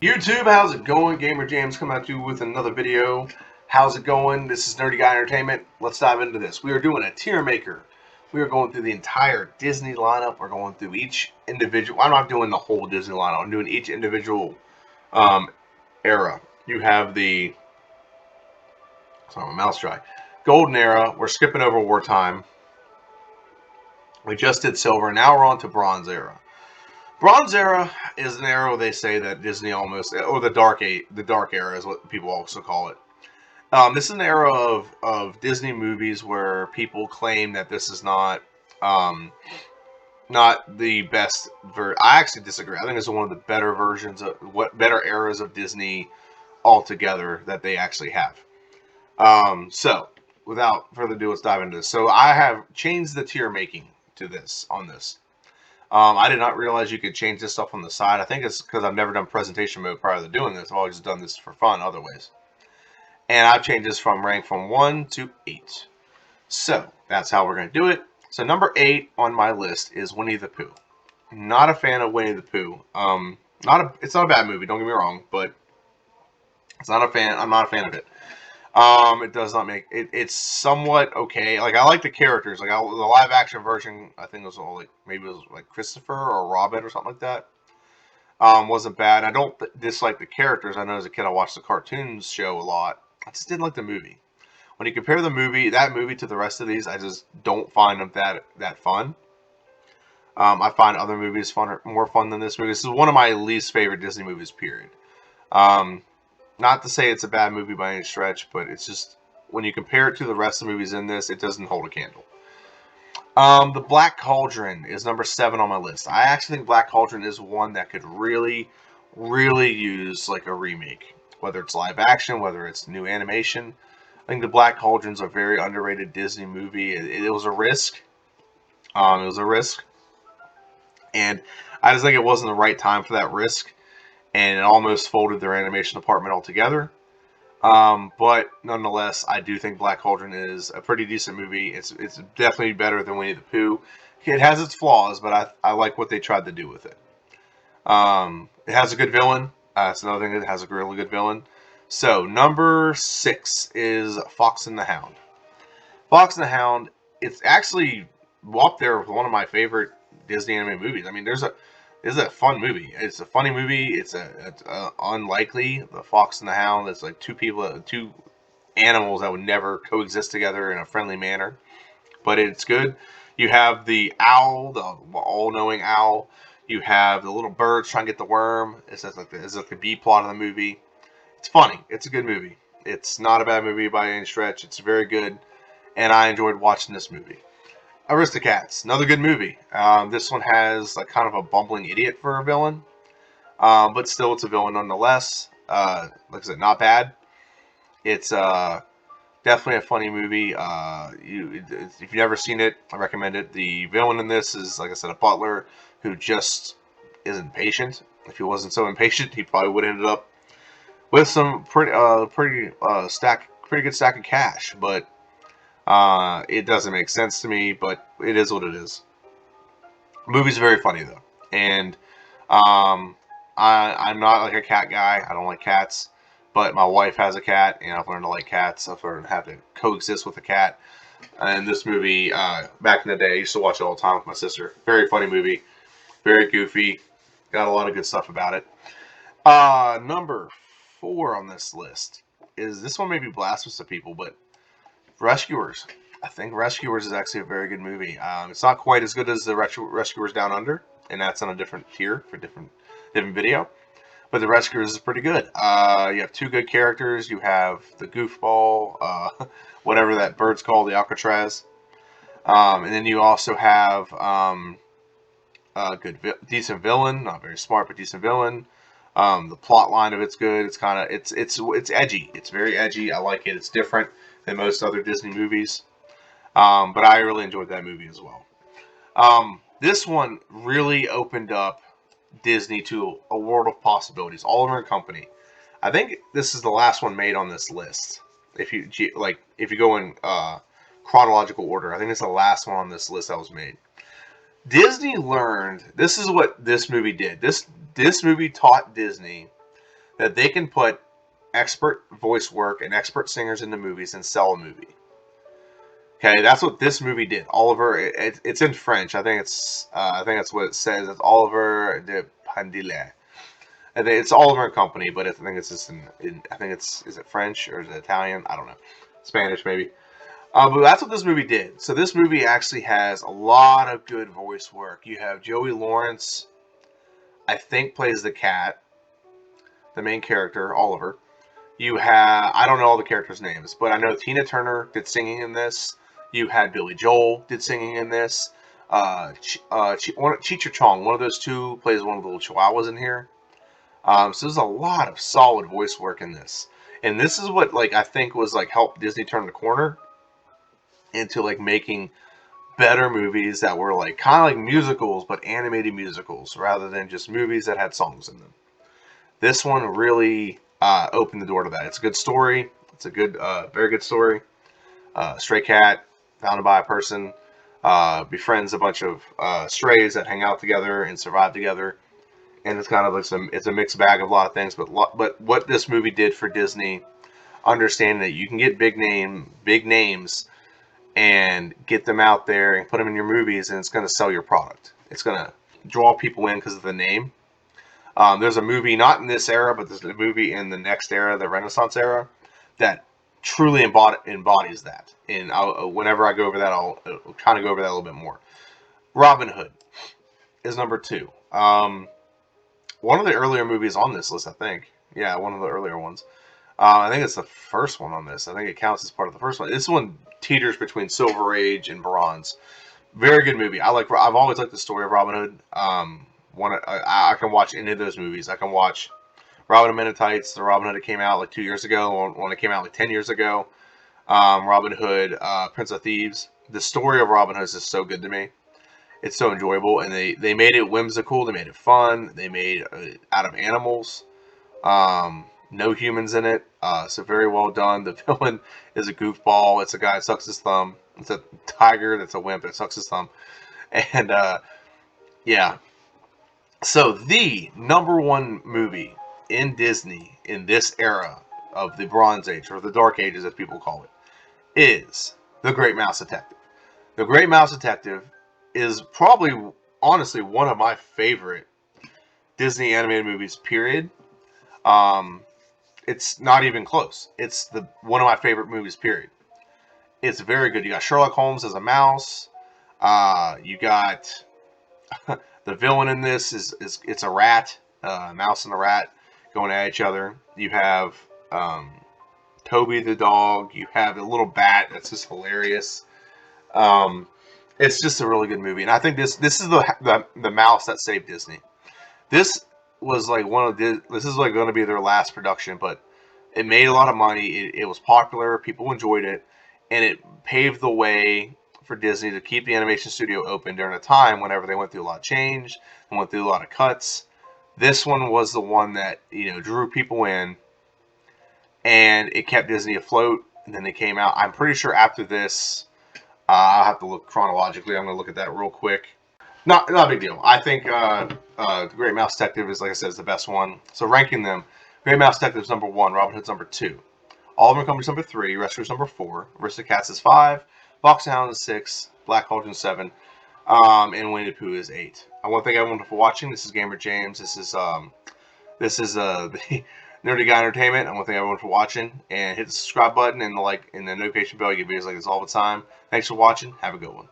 YouTube, how's it going? Gamer James coming at you with another video. How's it going? This is Nerdy Guy Entertainment. Let's dive into this. We are doing a tier maker. We are going through the entire Disney lineup. We're going through each individual. I'm not doing the whole Disney lineup. I'm doing each individual um, era. You have the sorry, my mouth's dry. Golden era. We're skipping over wartime. We just did silver. Now we're on to bronze era. Bronze era is an era where they say that Disney almost, or the dark era is what people also call it. This is an era of Disney movies where people claim that this is um, not the best. I actually disagree. I think it's one of the better versions of better eras of Disney altogether that they actually have. So without further ado, let's dive into this. So I have changed the tier making to this on this. I did not realize you could change this stuff on the side. I think it's because I've never done presentation mode prior to doing this. I've always done this for fun other ways. And I've changed this from rank from 1 to 8. So that's how we're going to do it. So number 8 on my list is Winnie the Pooh. Not a fan of Winnie the Pooh. It's not a bad movie, don't get me wrong, but I'm not a fan of it. It does not make it. It's somewhat okay. Like I like the characters. Like the live action version, I think it was all like maybe it was like Christopher or Robin or something like that. Wasn't bad. I don't dislike the characters. I know as a kid I watched the cartoons show a lot. I just didn't like the movie. When you compare that movie to the rest of these, I just don't find them that fun. I find other movies more fun than this movie. This is one of my least favorite Disney movies. Period. Um, Not to say it's a bad movie by any stretch, but it's just when you compare it to the rest of the movies in this, it doesn't hold a candle. The Black Cauldron is number 7 on my list. I actually think Black Cauldron is one that could really, really use like a remake, whether it's live action, whether it's new animation. I think the Black Cauldron's a very underrated Disney movie. It was a risk. It was a risk, and I just think it wasn't the right time for that risk, and it almost folded their animation department altogether. But nonetheless, I do think Black Cauldron is a pretty decent movie. It's definitely better than Winnie the Pooh. It has its flaws, but I like what they tried to do with it. It has a good villain. That's another thing that has a really good villain. So number 6 is Fox and the Hound. Fox and the Hound. It's actually up there with one of my favorite Disney animated movies. I mean, it's a fun movie. It's a funny movie. It's unlikely. The Fox and the Hound. It's like two animals that would never coexist together in a friendly manner. But it's good. You have the owl, the all-knowing owl. You have the little birds trying to get the worm. It's like the B plot of the movie. It's funny. It's a good movie. It's not a bad movie by any stretch. It's very good, and I enjoyed watching this movie. Aristocats, another good movie. This one has like kind of a bumbling idiot for a villain, but still it's a villain nonetheless. Like I said, not bad. It's definitely a funny movie. If you've never seen it, I recommend it. The villain in this is, like I said, a butler who just isn't patient. If he wasn't so impatient, he probably would have ended up with some pretty good stack of cash. But it doesn't make sense to me. But it is what it is. The movie's very funny though, and I'm not like a cat guy. I don't like cats. But my wife has a cat, and I've learned to like cats. I've learned how to coexist with a cat. And this movie, back in the day, I used to watch it all the time with my sister. Very funny movie. Very goofy. Got a lot of good stuff about it. Number 4 on this list is this one may be blasphemous to people, but Rescuers. I think Rescuers is actually a very good movie. It's not quite as good as the Rescuers Down Under, and that's on a different tier for different video. But the Rescuers is pretty good. You have 2 good characters. You have the goofball, whatever that bird's called, the Alcatraz. And then you also have a decent villain, not very smart, but decent villain. The plot line of it's good. It's kind of it's edgy. It's very edgy. I like it. It's different than most other Disney movies. But I really enjoyed that movie as well. This one really opened up Disney to a world of possibilities. Oliver and Company. I think this is the last one made on this list. If you go in chronological order, I think it's the last one on this list that was made. Disney learned. This is what this movie did. This movie taught Disney that they can put expert voice work and expert singers into movies and sell a movie. Okay, that's what this movie did. Oliver, it's in French. I think that's what it says. It's Oliver de Pandile. I think it's Oliver and Company, but I think it's just I think is it French or is it Italian? I don't know. Spanish maybe. But that's what this movie did. So this movie actually has a lot of good voice work. You have Joey Lawrence, I think plays the cat, the main character, Oliver. You have, I don't know all the characters' names, but I know Tina Turner did singing in this. You had Billy Joel did singing in this. Cheech or Chong, one of those two, plays one of the little chihuahuas in here. So there's a lot of solid voice work in this. And this is what, like, I think was, like, helped Disney turn the corner into, like, making better movies that were, like, kind of like musicals, but animated musicals, rather than just movies that had songs in them. This one really opened the door to that. It's a good story. It's a good, very good story. Stray cat, founded by a person, befriends a bunch of strays that hang out together and survive together. And it's kind of like it's a mixed bag of a lot of things. But what this movie did for Disney, understanding that you can get big names, and get them out there and put them in your movies, and it's going to sell your product. It's going to draw people in because of the name. There's a movie, not in this era, but there's a movie in the next era, the Renaissance era, that truly embodies that. And whenever I go over that, I'll kind of go over that a little bit more. Robin Hood is number 2. One of the earlier movies on this list, I think. Yeah, one of the earlier ones. I think it's the first one on this. I think it counts as part of the first one. This one teeters between Silver Age and Bronze. Very good movie. I've always liked the story of Robin Hood. I can watch any of those movies. I can watch Robin Hood Men in Tights, the Robin Hood that came out like 2 years ago, one that came out like 10 years ago. Robin Hood, Prince of Thieves. The story of Robin Hood is just so good to me. It's so enjoyable, and they made it whimsical. They made it fun. They made it out of animals. No humans in it. So very well done. The villain is a goofball. It's a guy that sucks his thumb. It's a tiger that's a wimp that sucks his thumb. And yeah. So the number one movie in Disney in this era of the Bronze Age, or the Dark Ages as people call it, is The Great Mouse Detective. The Great Mouse Detective is probably, honestly, one of my favorite Disney animated movies, period. It's not even close. It's one of my favorite movies, period. It's very good. You got Sherlock Holmes as a mouse. You got the villain in this it's a rat, a mouse and a rat going at each other. You have Toby the dog. You have a little bat that's just hilarious. It's just a really good movie, and I think this is the mouse that saved Disney. This was like this is like going to be their last production, but it made a lot of money. It was popular. People enjoyed it, and it paved the way for Disney to keep the animation studio open during a time whenever they went through a lot of change and went through a lot of cuts. This one was the one that, drew people in, and it kept Disney afloat. And then they came out. I'm pretty sure after this, I'll have to look chronologically. I'm going to look at that real quick. Not a big deal. I think The Great Mouse Detective is, like I said, is the best one. So ranking them, Great Mouse Detective is number 1. Robin Hood's number 2. Oliver and Company's number 3. Rescuers number 4. Aristocats is 5. Fox and Hound is 6. Black Cauldron is 7. And Winnie the Pooh is 8. I want to thank everyone for watching. This is Gamer James. This is the Nerdy Guy Entertainment. I want to thank everyone for watching, and hit the subscribe button and the notification bell. You get videos like this all the time. Thanks for watching. Have a good one.